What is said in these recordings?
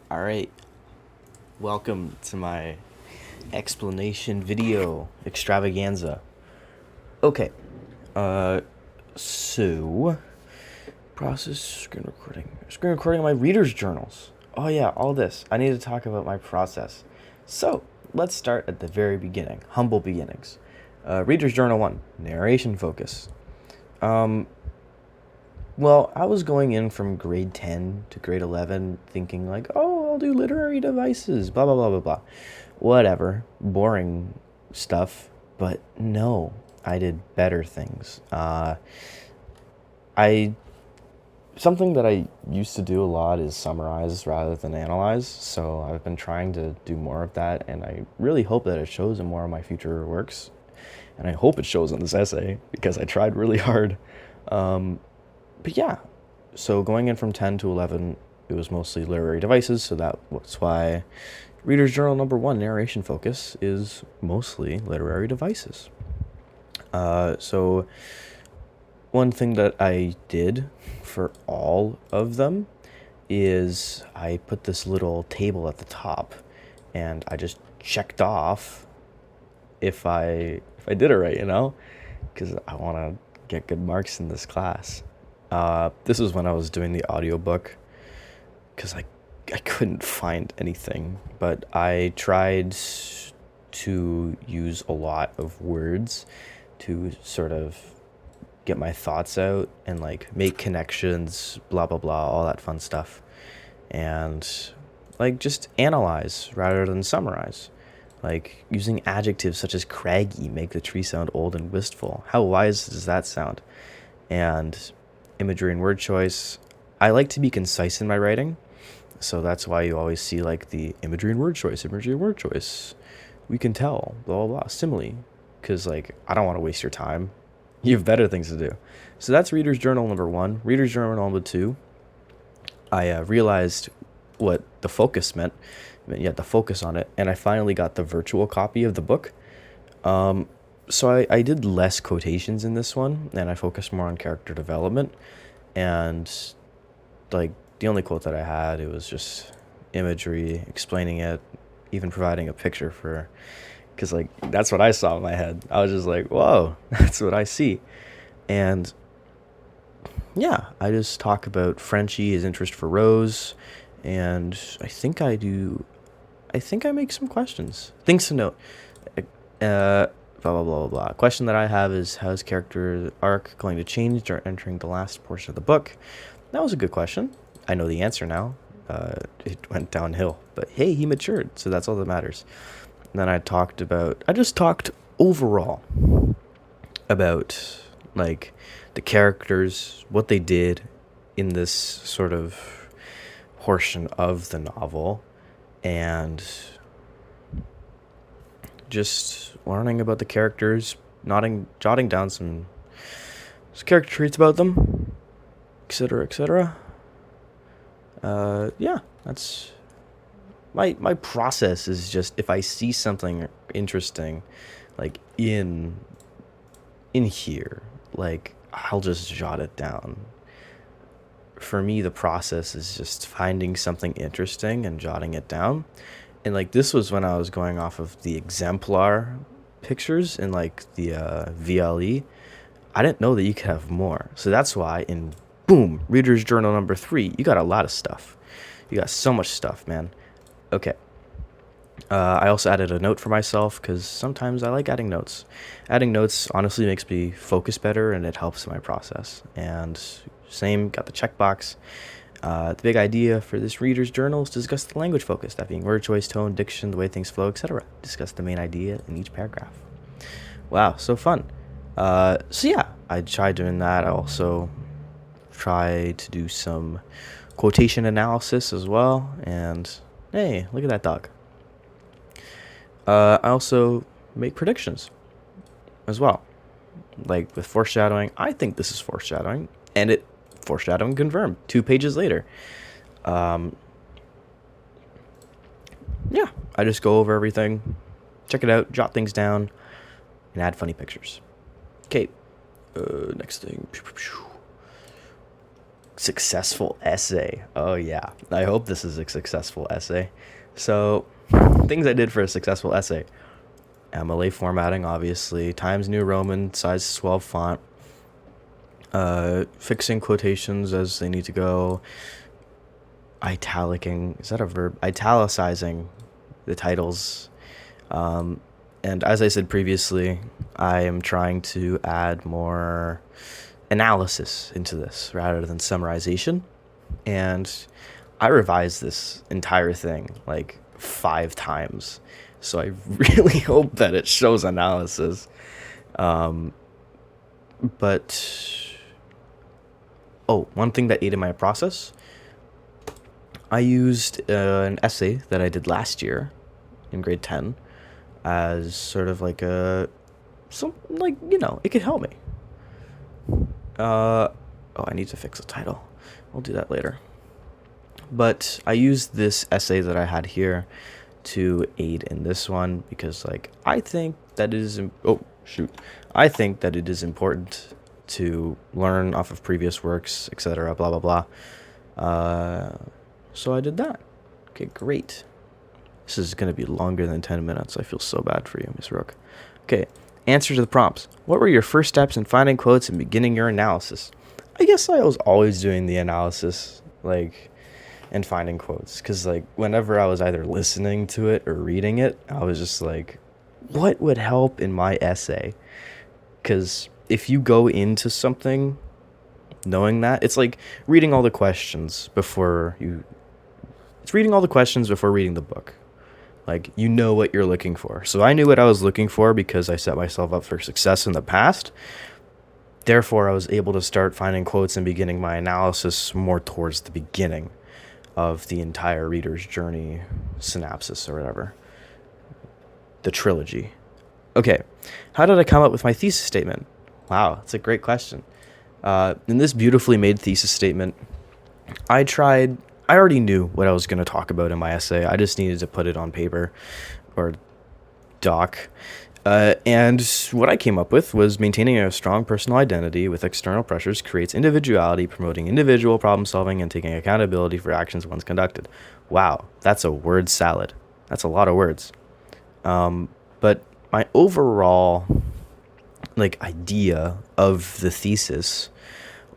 All right, welcome to my explanation video extravaganza. Okay, uh, so process screen recording my readers' journals. Oh yeah, all this. I need to talk about my process. So let's start at the very beginning, humble beginnings. Reader's Journal 1, narration focus. Um, Well, I was going in from grade 10 to grade 11 thinking, like, oh, I'll do literary devices, blah, blah, blah, blah, blah. Whatever. Boring stuff. But no, I did better things. I Something that I used to do a lot is summarize rather than analyze. So I've been trying to do more of that, and I really hope that it shows in more of my future works. And I hope it shows in this essay because I tried really hard. But yeah, so going in from 10 to 11, it was mostly literary devices, so that's why Reader's Journal number 1, narration focus, is mostly literary devices. So one thing that I did for all of them is I put this little table at the top, and I just checked off if I did it right, because I want to get good marks in this class. This was when I was doing the audiobook because I couldn't find anything, but I tried to use a lot of words to sort of get my thoughts out and like make connections, blah blah blah, all that fun stuff. And like just analyze rather than summarize. Like using adjectives such as craggy make the tree sound old and wistful. How wise does that sound? And imagery and word choice. I like to be concise in my writing, so that's why you always see like the imagery and word choice, imagery and word choice. We can tell, blah blah blah, simile, because like I don't want to waste your time. You have better things to do. So that's Reader's Journal number 1. Reader's Journal number 2. I realized what the focus meant. You had to focus on it, and I finally got the virtual copy of the book. So I did less quotations in this one, and I focused more on character development. And like the only quote that I had, it was just imagery, explaining it, even providing a picture for, because like that's what I saw in my head. I was just like, whoa, that's what I see. And yeah, I just talk about Frenchie, his interest for Rose, and I think I make some questions. Things to note. Blah, blah, blah, blah, blah. Question that I have is, how's character arc going to change during entering the last portion of the book? That was a good question. I know the answer now. It went downhill. But hey, he matured, so that's all that matters. And then I just talked overall about, like, the characters, what they did in this sort of portion of the novel, and just learning about the characters, jotting down some character traits about them, etc., etc. Yeah, that's my process is just if I see something interesting, like in here, like I'll just jot it down. For me, the process is just finding something interesting and jotting it down. And like this was when I was going off of the exemplar pictures in like the VLE. I didn't know that you could have more. So that's why in boom, Reader's Journal number 3, you got a lot of stuff. You got so much stuff, man. Okay. I also added a note for myself because sometimes I like adding notes. Adding notes honestly makes me focus better and it helps my process. And same, got the checkbox. The big idea for this reader's journal is to discuss the language focus, that being word choice, tone, diction, the way things flow, etc. Discuss the main idea in each paragraph. Wow, so fun. So yeah, I tried doing that. I also tried to do some quotation analysis as well. And hey, look at that dog. I also make predictions as well. Like with foreshadowing, I think this is foreshadowing, and it foreshadowing confirmed 2 pages later. Yeah, I just go over everything, check it out, jot things down, and add funny pictures. Okay, next thing. successful essay. Oh, yeah. I hope this is a successful essay. So, things I did for a successful essay: MLA formatting, obviously, Times New Roman, size 12 font, fixing quotations as they need to go, italicing, is that a verb? Italicizing the titles. And as I said previously, I am trying to add more analysis into this rather than summarization. And I revised this entire thing like 5 times. So I really hope that it shows analysis. But, oh, one thing that aided my process: I used an essay that I did last year in grade 10 as sort of like it could help me. Oh, I need to fix the title. We'll do that later. But I used this essay that I had here to aid in this one because, like, I think that it is. I think that it is important to learn off of previous works, etc. Blah blah blah. So I did that. Okay, great. This is going to be longer than 10 minutes. I feel so bad for you, Miss Rook. Okay, answer to the prompts. What were your first steps in finding quotes and beginning your analysis? I guess I was always doing the analysis, and finding quotes. Because, whenever I was either listening to it or reading it, I was just like, what would help in my essay? Because if you go into something knowing that, it's like reading all the questions before you... It's reading all the questions before reading the book. You know what you're looking for. So I knew what I was looking for because I set myself up for success in the past. Therefore, I was able to start finding quotes and beginning my analysis more towards the beginning of the entire reader's journey synopsis or whatever. The trilogy. Okay, how did I come up with my thesis statement? Wow, that's a great question. In this beautifully made thesis statement, I already knew what I was going to talk about in my essay. I just needed to put it on paper or doc. And what I came up with was: maintaining a strong personal identity with external pressures creates individuality, promoting individual problem solving, and taking accountability for actions once conducted. Wow, that's a word salad. That's a lot of words. But my overall idea of the thesis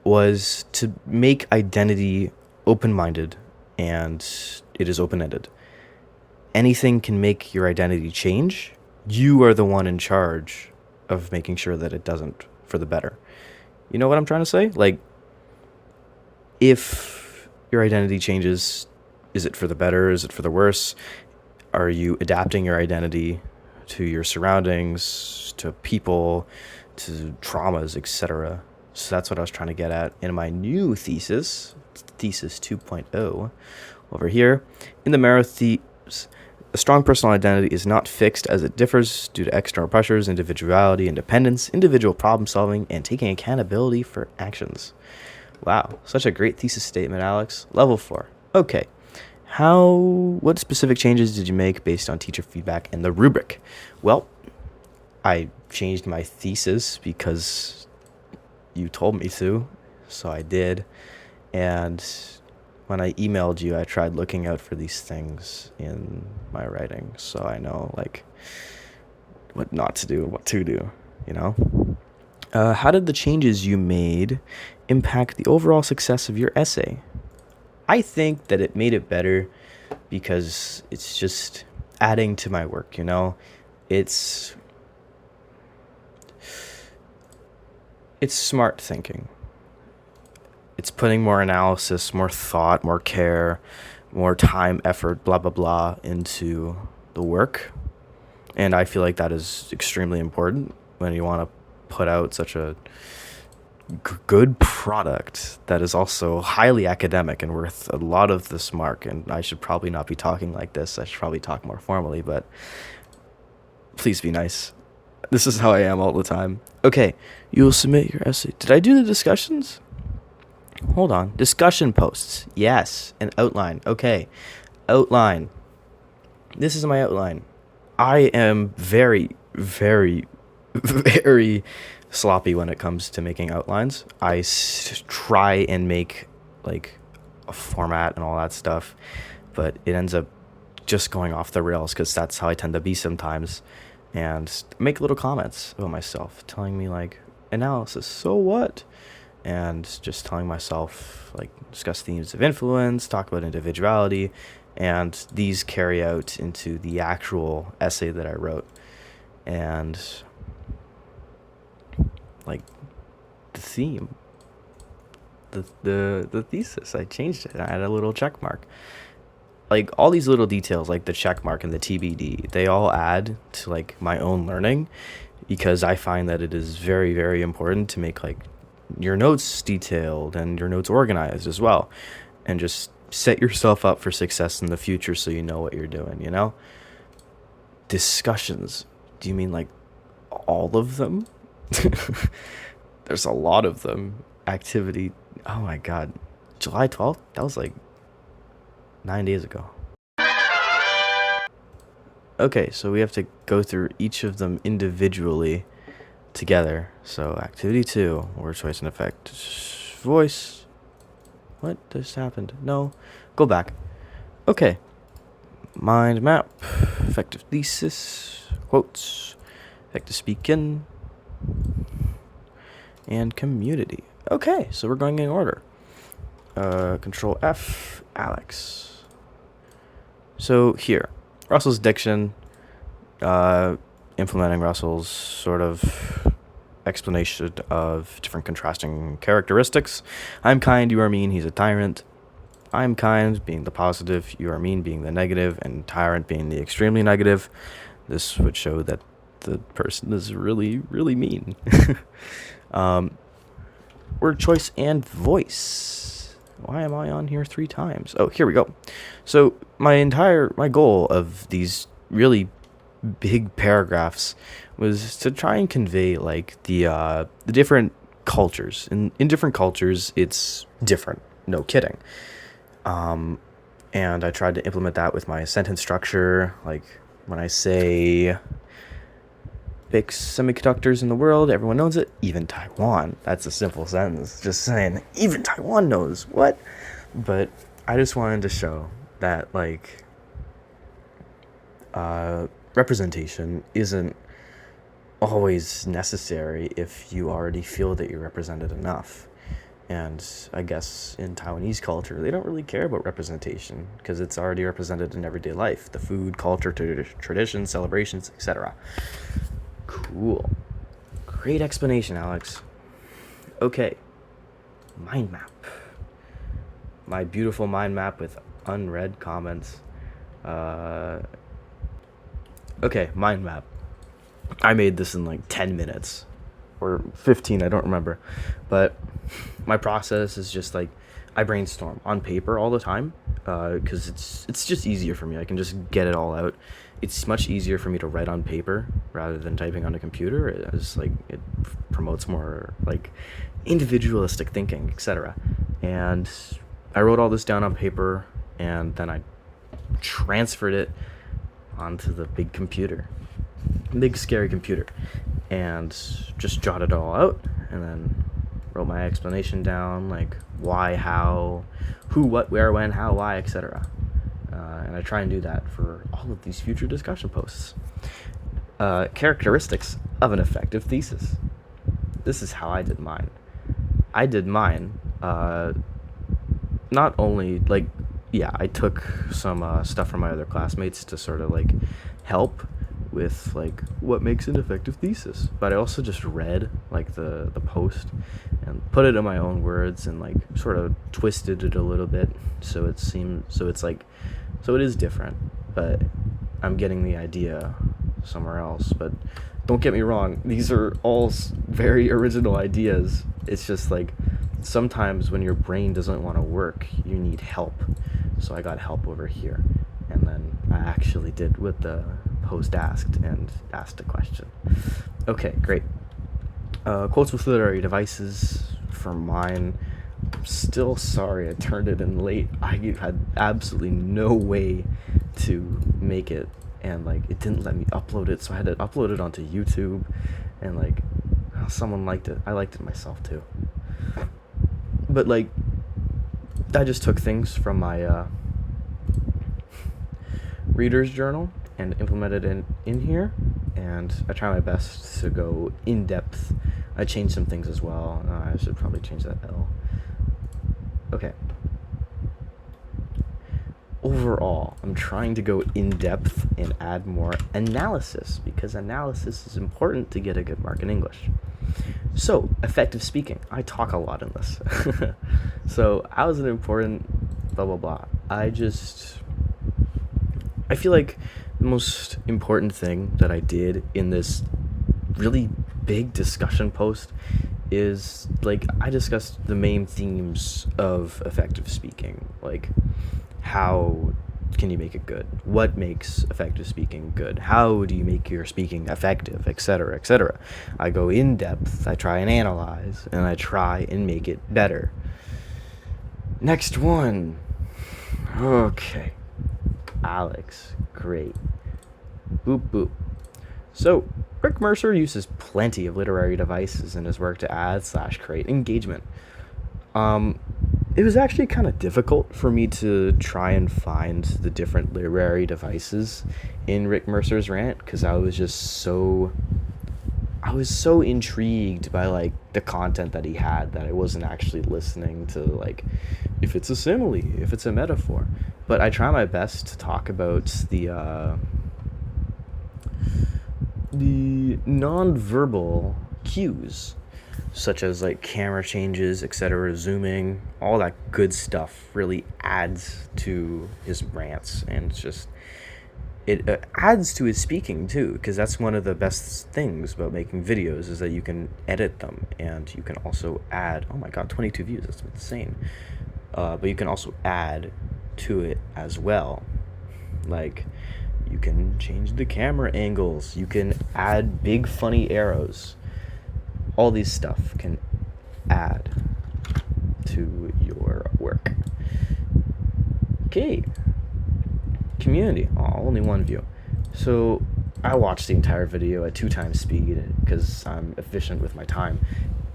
was to make identity open-minded, and it is open-ended. Anything can make your identity change. You are the one in charge of making sure that it doesn't, for the better. You know what I'm trying to say? If your identity changes, is it for the better? Is it for the worse? Are you adapting your identity to your surroundings, to people, to traumas, etc.? So that's what I was trying to get at in my new thesis 2.0 over here. In the Marrow thesis, a strong personal identity is not fixed as it differs due to external pressures, individuality, independence, individual problem solving, and taking accountability for actions. Wow, such a great thesis statement, Alex. Level 4. Okay. What specific changes did you make based on teacher feedback and the rubric? Well, I changed my thesis because you told me to, so I did. And when I emailed you, I tried looking out for these things in my writing, so I know what not to do, what to do, How did the changes you made impact the overall success of your essay? I think that it made it better because it's just adding to my work, It's smart thinking. It's putting more analysis, more thought, more care, more time, effort, blah, blah, blah, into the work. And I feel like that is extremely important when you want to put out such a good product that is also highly academic and worth a lot of this mark. And I should probably not be talking like this. I should probably talk more formally, but please be nice. This is how I am all the time. Okay, you will submit your essay. Did I do the discussions? Hold on. Discussion posts. Yes. An outline. Okay. Outline. This is my outline. I am very, very, very sloppy when it comes to making outlines. I try and make like a format and all that stuff, but it ends up just going off the rails because that's how I tend to be sometimes, and make little comments about myself, telling me like, analysis, so what? And just telling myself like, discuss themes of influence, talk about individuality, and these carry out into the actual essay that I wrote. And like the theme, the thesis, I changed it. I had a little check mark. Like all these little details, like the check mark and the TBD, they all add to like my own learning, because I find that it is very, very important to make like your notes detailed and your notes organized as well, and just set yourself up for success in the future so you know what you're doing, you know? Discussions. Do you mean like all of them? There's a lot of them. Activity. Oh my God. July 12th? That was like 9 days ago. Okay, so we have to go through each of them individually together. So activity 2, word choice and effect. Voice. What just happened? No. Go back. Okay. Mind map. Effective thesis. Quotes. Effective speaking. And community. Okay, so we're going in order. Control F. Alex. So here. Russell's diction. Implementing Russell's sort of explanation of different contrasting characteristics. I'm kind, you are mean, he's a tyrant. I'm kind being the positive, you are mean being the negative, and tyrant being the extremely negative. This would show that the person is really, really mean. Word choice and voice. Why am I on here 3 times? Oh, here we go. So my goal of these really big paragraphs was to try and convey like the different cultures. In different cultures, it's different. No kidding. And I tried to implement that with my sentence structure. Like when I say big semiconductors in the world, everyone knows it, even Taiwan. That's a simple sentence. Just saying, even Taiwan knows. What? But I just wanted to show that like representation isn't always necessary if you already feel that you're represented enough. And I guess in Taiwanese culture, they don't really care about representation because it's already represented in everyday life. The food, culture, traditions, celebrations, etc. Cool. Great explanation, Alex. Okay. Mind map. My beautiful mind map with unread comments. Okay, mind map. I made this in like 10 minutes. Or 15, I don't remember. But my process is just like, I brainstorm on paper all the time, because it's just easier for me. I can just get it all out. It's much easier for me to write on paper rather than typing on a computer. It promotes more like individualistic thinking, etc. And I wrote all this down on paper, and then I transferred it onto the big computer, big scary computer, and just jotted it all out, and then wrote my explanation down, like why, how, who, what, where, when, how, why, etc. And I try and do that for all of these future discussion posts. Characteristics of an effective thesis. This is how I did mine. I did mine not only like, yeah, I took some stuff from my other classmates to sort of like help with like what makes an effective thesis, but I also just read like the post and put it in my own words and like sort of twisted it a little bit so it is different, but I'm getting the idea somewhere else. But don't get me wrong, these are all very original ideas. It's just like sometimes when your brain doesn't want to work, you need help. So I got help over here, and then I actually did what the post asked and asked a question. Okay, great. Quotes with literary devices for mine. I'm still sorry I turned it in late. I had absolutely no way to make it, and like it didn't let me upload it, so I had to upload it onto YouTube, and like someone liked it. I liked it myself too. But like I just took things from my reader's journal and implemented it in here, and I try my best to go in depth. I changed some things as well. I should probably change that L. Okay. Overall, I'm trying to go in depth and add more analysis, because analysis is important to get a good mark in English. So, effective speaking. I talk a lot in this. So, how is it important? Blah, blah, blah. I feel like the most important thing that I did in this really big discussion post is, like, I discussed the main themes of effective speaking. Like, how can you make it good? What makes effective speaking good? How do you make your speaking effective, etc., etc. I go in depth, I try and analyze, and I try and make it better. Next one. Okay. Alex, great. Boop boop. So, Rick Mercer uses plenty of literary devices in his work to add/create engagement. It was actually kind of difficult for me to try and find the different literary devices in Rick Mercer's rant, because I was so intrigued by, like, the content that he had, that I wasn't actually listening to, like, if it's a simile, if it's a metaphor. But I try my best to talk about the non-verbal cues, such as, like, camera changes, etc., zooming, all that good stuff really adds to his rants, and it adds to his speaking too, because that's one of the best things about making videos, is that you can edit them, and you can also add, oh my god, 22 views, that's insane. But you can also add to it as well. Like, you can change the camera angles, you can add big funny arrows. All these stuff can add to your work. Okay. Community. Oh, only one view. So I watched the entire video at 2 times speed because I'm efficient with my time.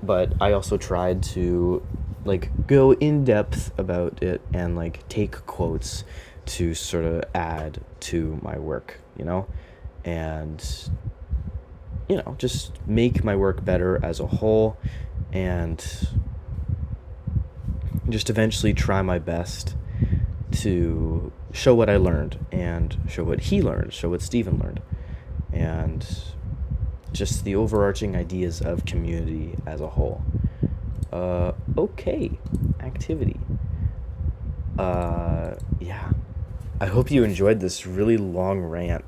But I also tried to, like, go in depth about it and, like, take quotes to sort of add to my work, you know? And, you know, just make my work better as a whole, and just eventually try my best to show what I learned, and show what he learned, show what Steven learned, and just the overarching ideas of community as a whole. Okay, activity. Yeah. I hope you enjoyed this really long rant.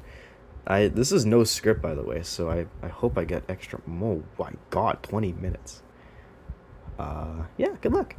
This is no script, by the way, so I hope I get extra. Oh my god, 20 minutes. Yeah, good luck.